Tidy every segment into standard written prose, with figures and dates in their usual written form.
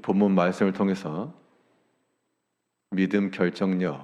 본문 말씀을 통해서 믿음 결정력이라는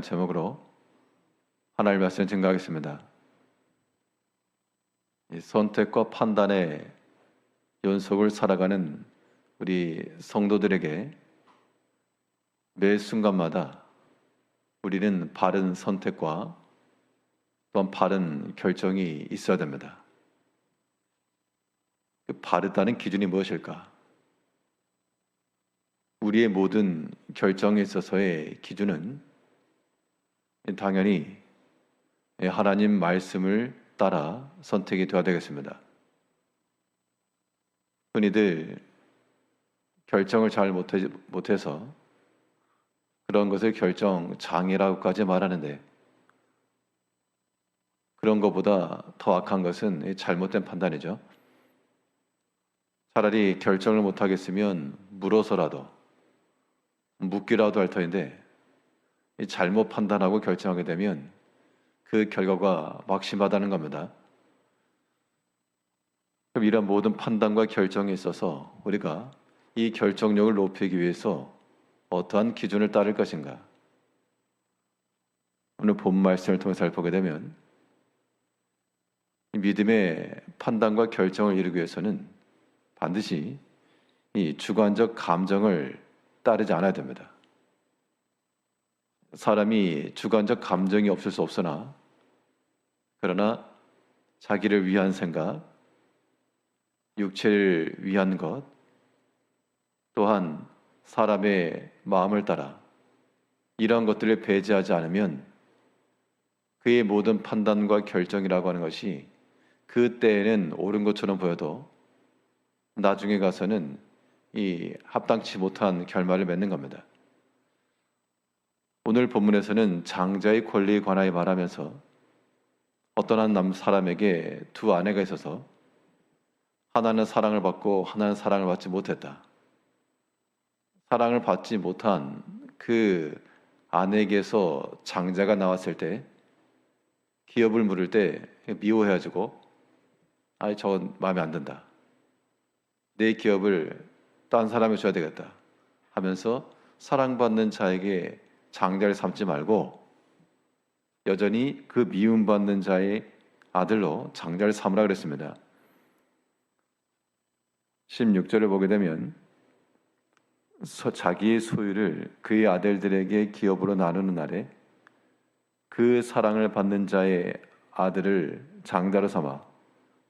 제목으로 하나님의 말씀을 증거하겠습니다. 이 선택과 판단의 연속을 살아가는 우리 성도들에게 매 순간마다 우리는 바른 선택과 또한 바른 결정이 있어야 됩니다. 그 바르다는 기준이 무엇일까? 우리의 모든 결정에 있어서의 기준은 당연히 하나님 말씀을 따라 선택이 되어야 되겠습니다. 흔히들 결정을 잘 못해서 그런 것을 결정 장애라고까지 말하는데, 그런 것보다 더 악한 것은 잘못된 판단이죠. 차라리 결정을 못하겠으면 물어서라도 묻기라도 할 터인데, 잘못 판단하고 결정하게 되면 그 결과가 막심하다는 겁니다. 그럼 이런 모든 판단과 결정에 있어서 우리가 이 결정력을 높이기 위해서 어떠한 기준을 따를 것인가? 오늘 본 말씀을 통해서 보게 되면 믿음의 판단과 결정을 이루기 위해서는 반드시 이 주관적 감정을 따르지 않아야 됩니다. 사람이 주관적 감정이 없을 수 없으나, 그러나 자기를 위한 생각, 육체를 위한 것, 또한 사람의 마음을 따라 이러한 것들을 배제하지 않으면 그의 모든 판단과 결정이라고 하는 것이 그 때에는 옳은 것처럼 보여도 나중에 가서는 이 합당치 못한 결말을 맺는 겁니다. 오늘 본문에서는 장자의 권리에 관하여 말하면서 어떤 한 사람에게 두 아내가 있어서 하나는 사랑을 받고 하나는 사랑을 받지 못했다. 사랑을 받지 못한 그 아내에게서 장자가 나왔을 때 기업을 물을 때 미워해가지고 저건 마음에 안 든다, 내 기업을 딴 사람에 줘야 되겠다 하면서 사랑받는 자에게 장자를 삼지 말고 여전히 그 미움받는 자의 아들로 장자를 삼으라 그랬습니다. 16절을 보게 되면 자기의 소유를 그의 아들들에게 기업으로 나누는 날에 그 사랑을 받는 자의 아들을 장자로 삼아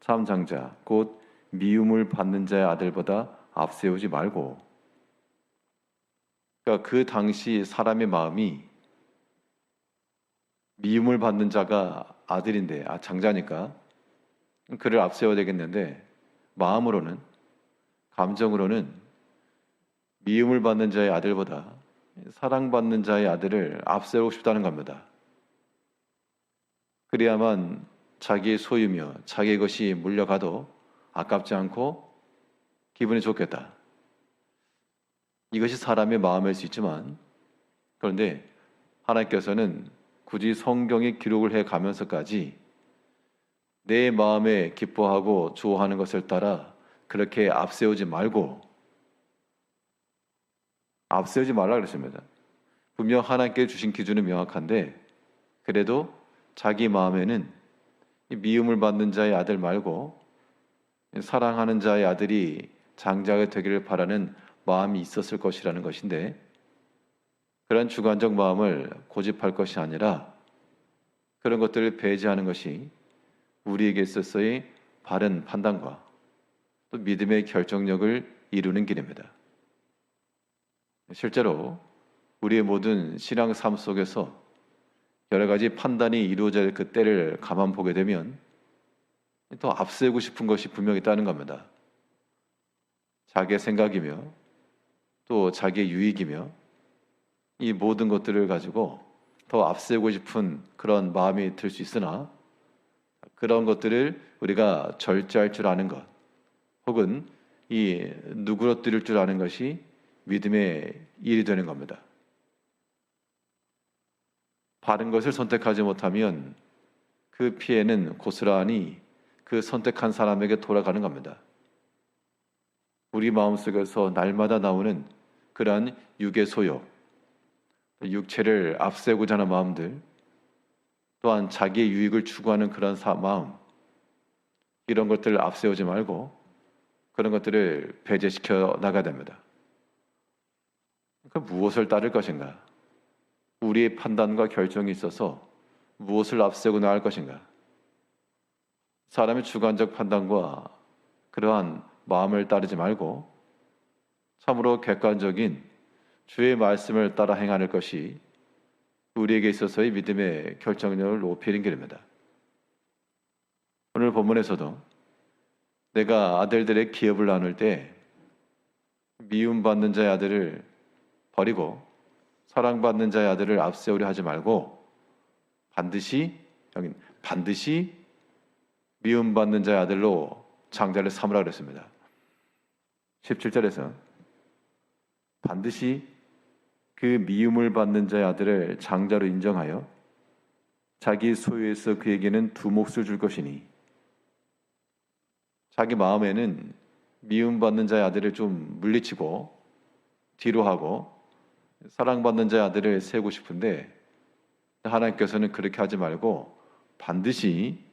참 장자 곧 미움을 받는 자의 아들보다 앞세우지 말고. 그러니까 그 당시 사람의 마음이 미움을 받는 자가 아들인데 장자니까 그를 앞세워야 되겠는데, 마음으로는, 감정으로는 미움을 받는 자의 아들보다 사랑받는 자의 아들을 앞세우고 싶다는 겁니다. 그래야만 자기의 소유며 자기의 것이 물려가도 아깝지 않고 기분이 좋겠다. 이것이 사람의 마음일 수 있지만, 그런데 하나님께서는 굳이 성경에 기록을 해 가면서까지 내 마음에 기뻐하고 좋아하는 것을 따라 그렇게 앞세우지 말라 그랬습니다. 분명 하나님께 주신 기준은 명확한데, 그래도 자기 마음에는 미움을 받는 자의 아들 말고 사랑하는 자의 아들이 장자가 되기를 바라는 마음이 있었을 것이라는 것인데, 그런 주관적 마음을 고집할 것이 아니라 그런 것들을 배제하는 것이 우리에게 있어서의 바른 판단과 또 믿음의 결정력을 이루는 길입니다. 실제로 우리의 모든 신앙 삶 속에서 여러 가지 판단이 이루어져야 할 그 때를 가만 보게 되면 더 앞세우고 싶은 것이 분명히 있다는 겁니다. 자기의 생각이며 또 자기의 유익이며 이 모든 것들을 가지고 더 앞세우고 싶은 그런 마음이 들 수 있으나, 그런 것들을 우리가 절제할 줄 아는 것, 혹은 이 누그러뜨릴 줄 아는 것이 믿음의 일이 되는 겁니다. 바른 것을 선택하지 못하면 그 피해는 고스란히 그 선택한 사람에게 돌아가는 겁니다. 우리 마음속에서 날마다 나오는 그러한 육의 소욕, 육체를 앞세우고자 하는 마음들, 또한 자기의 유익을 추구하는 그런 마음, 이런 것들을 앞세우지 말고 그런 것들을 배제시켜 나가야 됩니다. 그 무엇을 따를 것인가? 우리의 판단과 결정이 있어서 무엇을 앞세우고 나갈 것인가? 사람의 주관적 판단과 그러한 마음을 따르지 말고 참으로 객관적인 주의 말씀을 따라 행하는 것이 우리에게 있어서의 믿음의 결정력을 높이는 길입니다. 오늘 본문에서도 내가 아들들의 기업을 나눌 때 미움받는 자의 아들을 버리고 사랑받는 자의 아들을 앞세우려 하지 말고 반드시 미움받는 자의 아들로 장자를 삼으라 그랬습니다. 17절에서 반드시 그 미움을 받는 자의 아들을 장자로 인정하여 자기 소유에서 그에게는 두 몫을 줄 것이니, 자기 마음에는 미움받는 자의 아들을 좀 물리치고 뒤로 하고 사랑받는 자의 아들을 세우고 싶은데 하나님께서는 그렇게 하지 말고 반드시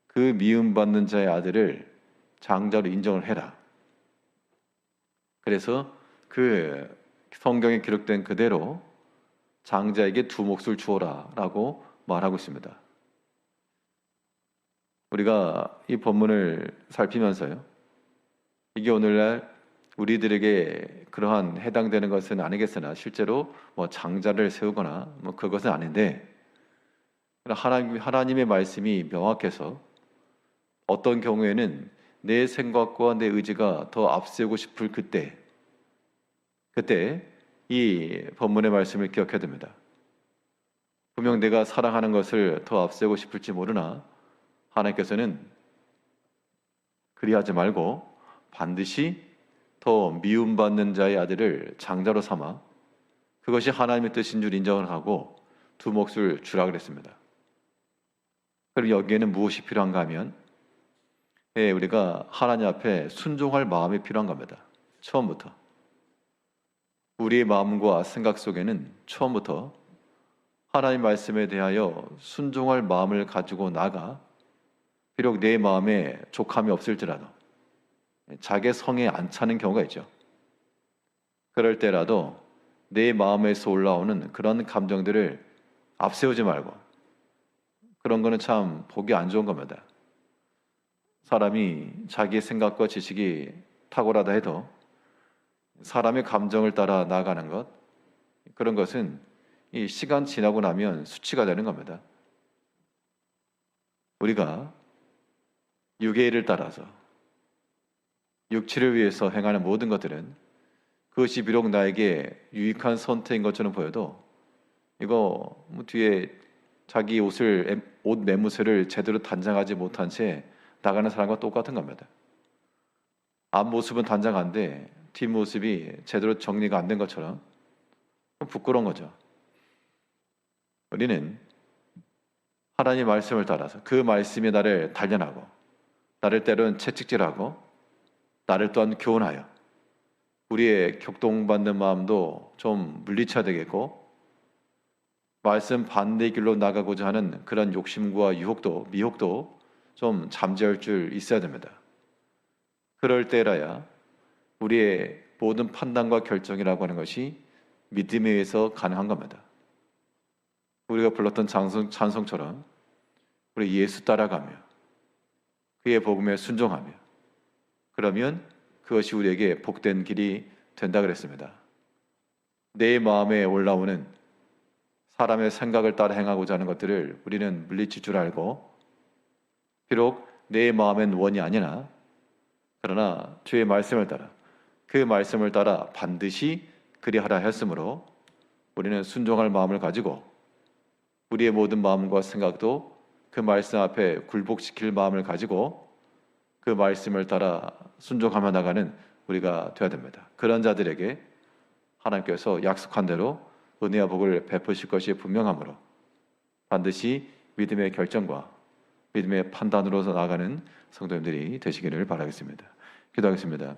그 미움받는 자의 아들을 장자로 인정을 해라. 그래서 그 성경에 기록된 그대로 장자에게 두 몫을 주어라 라고 말하고 있습니다. 우리가 이 본문을 살피면서요, 이게 오늘날 우리들에게 그러한 해당되는 것은 아니겠으나 실제로 장자를 세우거나 그것은 아닌데, 하나님의 말씀이 명확해서 어떤 경우에는 내 생각과 내 의지가 더 앞세우고 싶을 그때 이 본문의 말씀을 기억해야 됩니다. 분명 내가 사랑하는 것을 더 앞세우고 싶을지 모르나 하나님께서는 그리하지 말고 반드시 더 미움받는 자의 아들을 장자로 삼아 그것이 하나님의 뜻인 줄 인정을 하고 두 몫을 주라 그랬습니다. 그럼 여기에는 무엇이 필요한가 하면 우리가 하나님 앞에 순종할 마음이 필요한 겁니다. 처음부터 우리의 마음과 생각 속에는 처음부터 하나님 말씀에 대하여 순종할 마음을 가지고 나가 비록 내 마음에 족함이 없을지라도 자기 성에 안 차는 경우가 있죠. 그럴 때라도 내 마음에서 올라오는 그런 감정들을 앞세우지 말고, 그런 거는 참 보기 안 좋은 겁니다. 사람이 자기의 생각과 지식이 탁월하다 해도 사람의 감정을 따라 나아가는 것, 그런 것은 이 시간 지나고 나면 수치가 되는 겁니다. 우리가 육의 일을 따라서 육체를 위해서 행하는 모든 것들은 그것이 비록 나에게 유익한 선택인 것처럼 보여도 이거 뒤에 자기 옷 매무새를 제대로 단장하지 못한 채 나가는 사람과 똑같은 겁니다. 앞모습은 단장한데 뒷모습이 제대로 정리가 안 된 것처럼 부끄러운 거죠. 우리는 하나님의 말씀을 따라서 그 말씀이 나를 단련하고 나를 때로는 채찍질하고 나를 또한 교훈하여 우리의 격동받는 마음도 좀 물리쳐야 되겠고, 말씀 반대 길로 나가고자 하는 그런 욕심과 미혹도 좀 잠재울 줄 있어야 됩니다. 그럴 때라야 우리의 모든 판단과 결정이라고 하는 것이 믿음에 의해서 가능한 겁니다. 우리가 불렀던 찬송처럼 우리 예수 따라가며 그의 복음에 순종하며, 그러면 그것이 우리에게 복된 길이 된다 그랬습니다. 내 마음에 올라오는 사람의 생각을 따라 행하고자 하는 것들을 우리는 물리칠 줄 알고, 비록 내 마음엔 원이 아니나 그러나 주의 말씀을 따라 그 말씀을 따라 반드시 그리하라 했으므로 우리는 순종할 마음을 가지고 우리의 모든 마음과 생각도 그 말씀 앞에 굴복시킬 마음을 가지고 그 말씀을 따라 순종하며 나가는 우리가 되어야 됩니다. 그런 자들에게 하나님께서 약속한 대로 은혜와 복을 베푸실 것이 분명하므로 반드시 믿음의 결정과 믿음의 판단으로서 나아가는 성도님들이 되시기를 바라겠습니다. 기도하겠습니다.